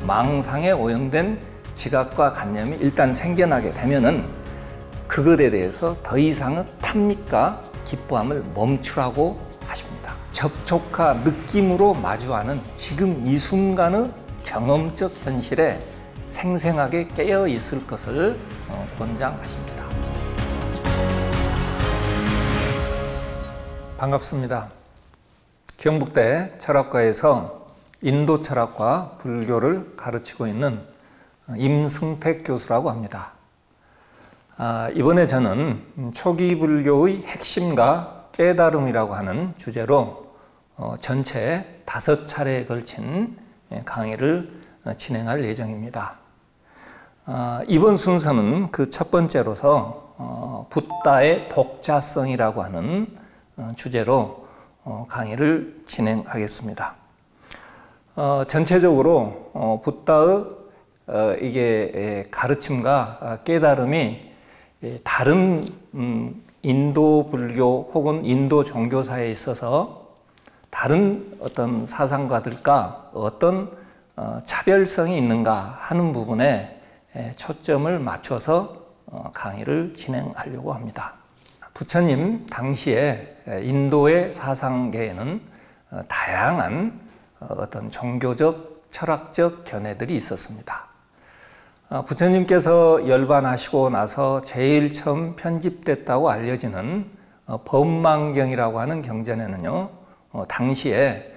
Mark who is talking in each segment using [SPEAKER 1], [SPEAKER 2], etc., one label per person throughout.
[SPEAKER 1] 망상에 오염된 지각과 관념이 일단 생겨나게 되면은 그것에 대해서 더 이상은 탐닉과 기뻐함을 멈추라고 하십니다. 접촉과 느낌으로 마주하는 지금 이 순간의 경험적 현실에 생생하게 깨어 있을 것을 권장하십니다. 반갑습니다. 경북대 철학과에서 인도 철학과 불교를 가르치고 있는 임승택 교수라고 합니다. 이번에 저는 초기 불교의 핵심과 깨달음이라고 하는 주제로 전체 5차례에 걸친 강의를 진행할 예정입니다. 이번 순서는 그 첫 번째로서 붓다의 독자성이라고 하는 주제로 강의를 진행하겠습니다. 전체적으로 붓다의 이게 가르침과 깨달음이 다른 인도 불교 혹은 인도 종교사에 있어서 다른 어떤 사상가들과 어떤 차별성이 있는가 하는 부분에 초점을 맞춰서 강의를 진행하려고 합니다. 부처님 당시에 인도의 사상계에는 다양한 어떤 종교적, 철학적 견해들이 있었습니다. 부처님께서 열반하시고 나서 제일 처음 편집됐다고 알려지는 법망경이라고 하는 경전에는요, 당시에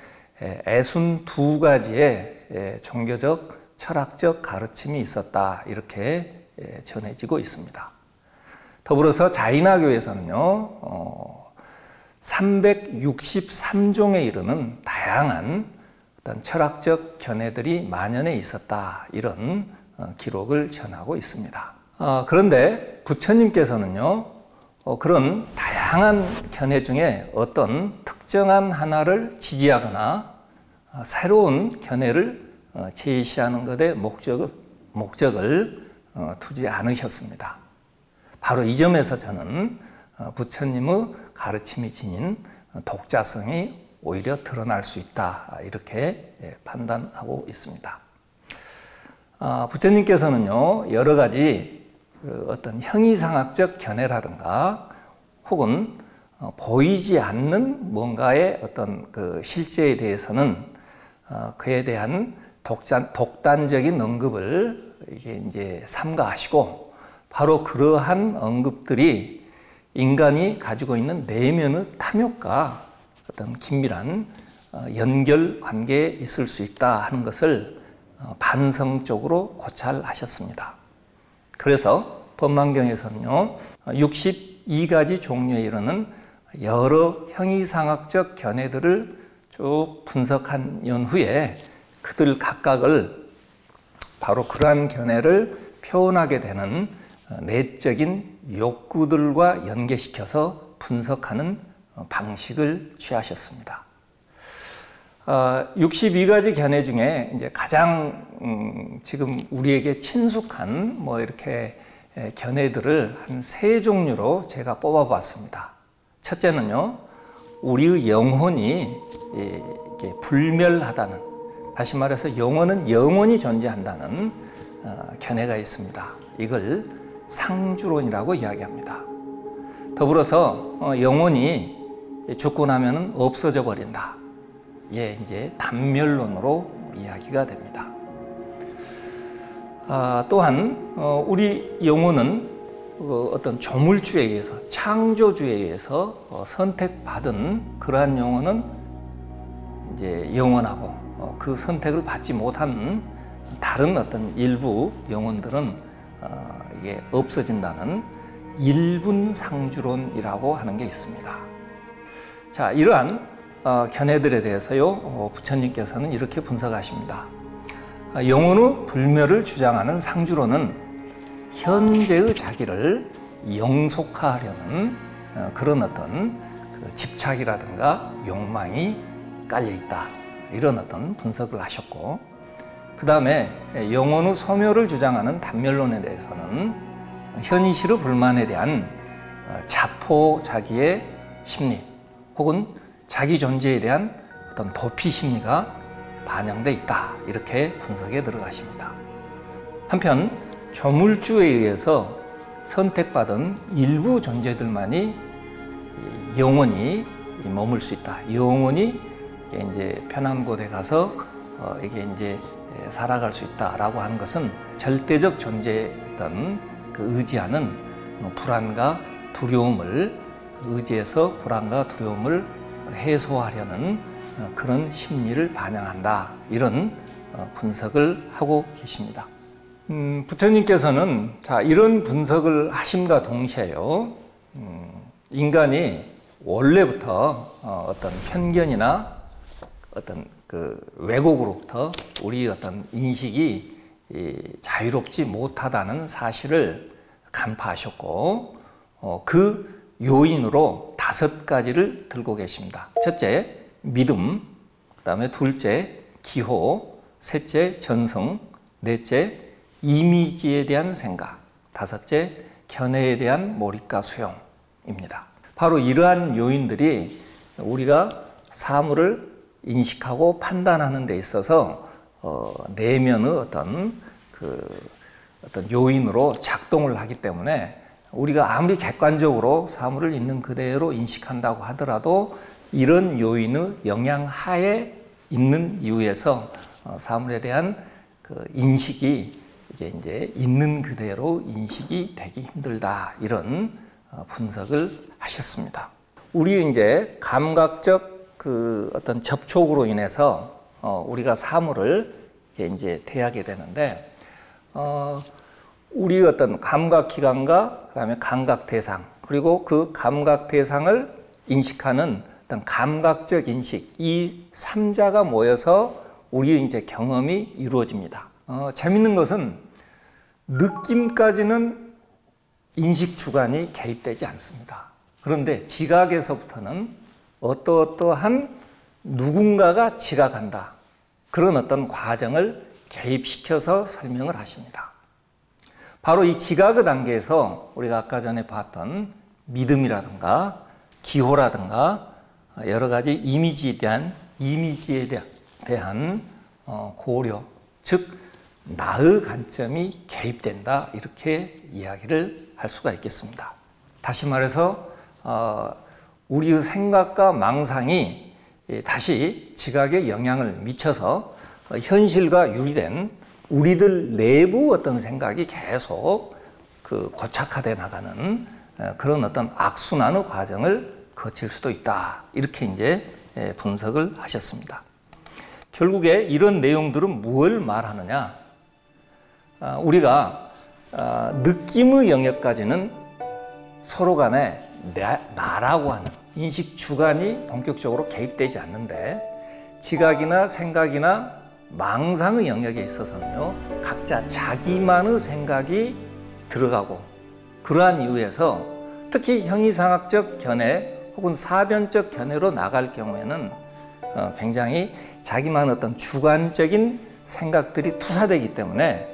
[SPEAKER 1] 62가지의 종교적, 철학적 가르침이 있었다, 이렇게 전해지고 있습니다. 더불어서 자이나교에서는요, 363종에 이르는 다양한 어떤 철학적 견해들이 만연해 있었다, 이런 기록을 전하고 있습니다. 그런데 부처님께서는요, 그런 다양한 견해 중에 어떤 특정한 하나를 지지하거나 새로운 견해를 제시하는 것에 목적을 두지 않으셨습니다. 바로 이 점에서 저는 부처님의 가르침이 지닌 독자성이 오히려 드러날 수 있다, 이렇게 판단하고 있습니다. 부처님께서는요, 여러 가지 어떤 형이상학적 견해라든가 혹은 보이지 않는 뭔가의 어떤 그 실제에 대해서는 그에 대한 독단적인 언급을 이제 삼가하시고, 바로 그러한 언급들이 인간이 가지고 있는 내면의 탐욕과 어떤 긴밀한 연결 관계에 있을 수 있다 하는 것을 반성적으로 고찰하셨습니다. 그래서 법망경에서는요, 62가지 종류에 이르는 여러 형이상학적 견해들을 쭉 분석한 연후에 그들 각각을 바로 그러한 견해를 표현하게 되는 내적인 욕구들과 연계시켜서 분석하는 방식을 취하셨습니다. 62가지 견해 중에 이제 가장 지금 우리에게 친숙한 뭐 이렇게 견해들을 한 3종류로 제가 뽑아봤습니다. 첫째는요, 우리의 영혼이 불멸하다는, 다시 말해서 영혼은 영원히 존재한다는 견해가 있습니다. 이걸 상주론이라고 이야기합니다. 더불어서 영혼이 죽고 나면 없어져 버린다. 이게 이제 단멸론으로 이야기가 됩니다. 또한 우리 영혼은 어떤 조물주에 의해서, 창조주에 의해서 선택받은 그러한 영혼은 이제 영원하고, 그 선택을 받지 못한 다른 어떤 일부 영혼들은 이게 없어진다는 일분상주론이라고 하는 게 있습니다. 자, 이러한 견해들에 대해서요, 부처님께서는 이렇게 분석하십니다. 영혼의 불멸을 주장하는 상주론은 현재의 자기를 영속화하려는 그런 어떤 집착이라든가 욕망이 깔려 있다, 이런 어떤 분석을 하셨고, 그 다음에 영혼의 소멸을 주장하는 단멸론에 대해서는 현실의 불만에 대한 자포자기의 심리 혹은 자기 존재에 대한 어떤 도피 심리가 반영돼 있다. 이렇게 분석에 들어가십니다. 한편 조물주에 의해서 선택받은 일부 존재들만이 영원히 머물 수 있다. 영원히 이제 편한 곳에 가서 이게 이제 살아갈 수 있다라고 하는 것은 절대적 존재였던 그 의지하는 불안과 두려움을 의지에서 불안과 두려움을 해소하려는 그런 심리를 반영한다. 이런 분석을 하고 계십니다. 부처님께서는 자, 이런 분석을 하심과 동시에요, 인간이 원래부터 어떤 편견이나 어떤 그 왜곡으로부터 우리 어떤 인식이 자유롭지 못하다는 사실을 간파하셨고, 그 요인으로 5가지를 들고 계십니다. 첫째, 믿음, 그 다음에 둘째, 기호, 셋째, 전성, 넷째, 이미지에 대한 생각, 다섯째, 견해에 대한 몰입과 수용입니다. 바로 이러한 요인들이 우리가 사물을 인식하고 판단하는 데 있어서 내면의 어떤 요인으로 작동을 하기 때문에 우리가 아무리 객관적으로 사물을 있는 그대로 인식한다고 하더라도 이런 요인의 영향 하에 있는 이유에서 사물에 대한 그 인식이 이게 이제 있는 그대로 인식이 되기 힘들다. 이런 분석을 하셨습니다. 우리 이제 감각적 그 어떤 접촉으로 인해서 우리가 사물을 이제 대하게 되는데, 우리 어떤 감각 기관과 그다음에 감각 대상, 그리고 그 감각 대상을 인식하는 어떤 감각적 인식, 이 3자가 모여서 우리 이제 경험이 이루어집니다. 재밌는 것은 느낌까지는 인식 주관이 개입되지 않습니다. 그런데 지각에서부터는 어떠한 누군가가 지각한다. 그런 어떤 과정을 개입시켜서 설명을 하십니다. 바로 이 지각의 단계에서 우리가 아까 전에 봤던 믿음이라든가 기호라든가 여러 가지 이미지에 대한 고려, 즉 나의 관점이 개입된다. 이렇게 이야기를 할 수가 있겠습니다. 다시 말해서 우리의 생각과 망상이 다시 지각에 영향을 미쳐서 현실과 유리된 우리들 내부 어떤 생각이 계속 그 고착화돼 나가는 그런 어떤 악순환의 과정을 거칠 수도 있다. 이렇게 이제 분석을 하셨습니다. 결국에 이런 내용들은 무엇을 말하느냐? 우리가 느낌의 영역까지는 서로 간에 나라고 하는 인식 주관이 본격적으로 개입되지 않는데, 지각이나 생각이나 망상의 영역에 있어서는요, 각자 자기만의 생각이 들어가고, 그러한 이유에서 특히 형이상학적 견해 혹은 사변적 견해로 나갈 경우에는 굉장히 자기만의 어떤 주관적인 생각들이 투사되기 때문에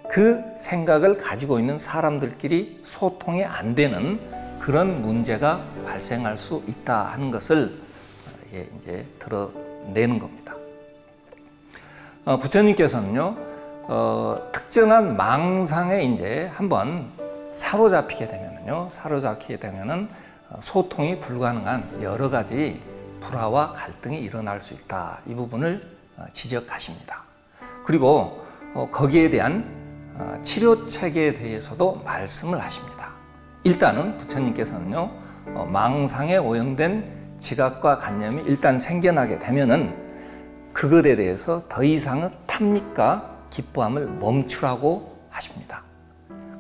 [SPEAKER 1] 그 생각을 가지고 있는 사람들끼리 소통이 안 되는 그런 문제가 발생할 수 있다 하는 것을 이제 드러내는 겁니다. 부처님께서는요, 특정한 망상에 이제 한번 사로잡히게 되면은 소통이 불가능한 여러 가지 불화와 갈등이 일어날 수 있다. 이 부분을 지적하십니다. 그리고 거기에 대한 치료 체계에 대해서도 말씀을 하십니다. 일단은 부처님께서는요, 망상에 오염된 지각과 관념이 일단 생겨나게 되면은 그것에 대해서 더 이상의 탐닉과 기뻐함을 멈추라고 하십니다.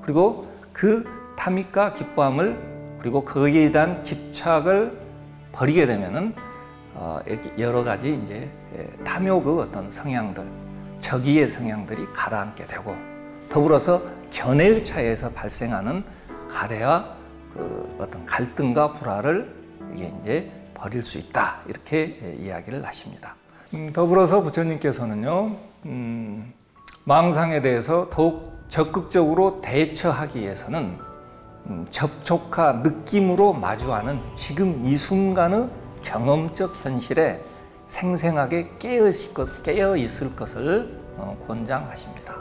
[SPEAKER 1] 그리고 그 탐닉과 기뻐함을, 그리고 거기에 대한 집착을 버리게 되면은 여러 가지 이제 탐욕의 어떤 성향들, 적의의 성향들이 가라앉게 되고, 더불어서 견해의 차이에서 발생하는 가래와 그 어떤 갈등과 불화를 이게 이제 버릴 수 있다. 이렇게 이야기를 하십니다. 더불어서 부처님께서는요, 망상에 대해서 더욱 적극적으로 대처하기 위해서는 접촉과 느낌으로 마주하는 지금 이 순간의 경험적 현실에 생생하게 깨어 있을 것을 권장하십니다.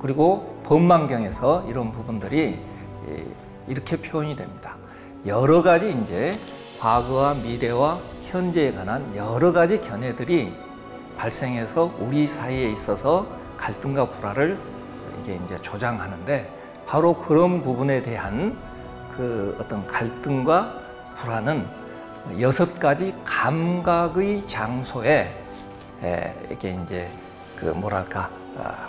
[SPEAKER 1] 그리고 법망경에서 이런 부분들이 이렇게 표현이 됩니다. 여러 가지 이제 과거와 미래와 현재에 관한 여러 가지 견해들이 발생해서 우리 사이에 있어서 갈등과 불화를 이게 이제 조장하는데, 바로 그런 부분에 대한 그 어떤 갈등과 불화는 6가지 감각의 장소에 이게 이제 그 뭐랄까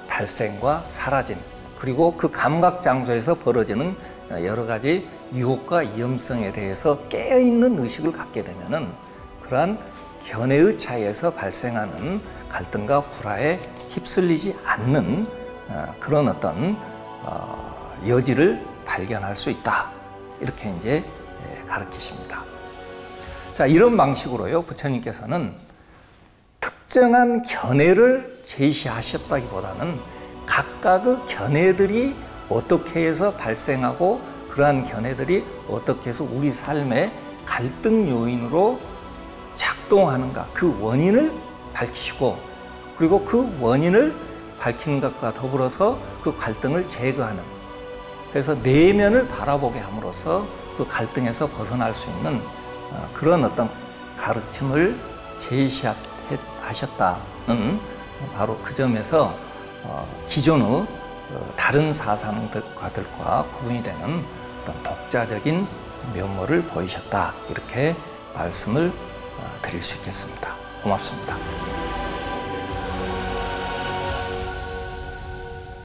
[SPEAKER 1] 발생과 사라짐, 그리고 그 감각 장소에서 벌어지는 여러 가지 유혹과 위험성에 대해서 깨어있는 의식을 갖게 되면은 그러한 견해의 차이에서 발생하는 갈등과 불화에 휩쓸리지 않는 그런 어떤 여지를 발견할 수 있다, 이렇게 이제 가르치십니다. 자, 이런 방식으로요, 부처님께서는 특정한 견해를 제시하셨다기보다는 각각의 견해들이 어떻게 해서 발생하고 그러한 견해들이 어떻게 해서 우리 삶의 갈등 요인으로 작동하는가, 그 원인을 밝히시고, 그리고 그 원인을 밝히는 것과 더불어서 그 갈등을 제거하는, 그래서 내면을 바라보게 함으로써 그 갈등에서 벗어날 수 있는 그런 어떤 가르침을 제시하셨다는 바로 그 점에서 기존의 다른 사상가들과 구분이 되는 어떤 독자적인 면모를 보이셨다, 이렇게 말씀을 드릴 수 있겠습니다. 고맙습니다.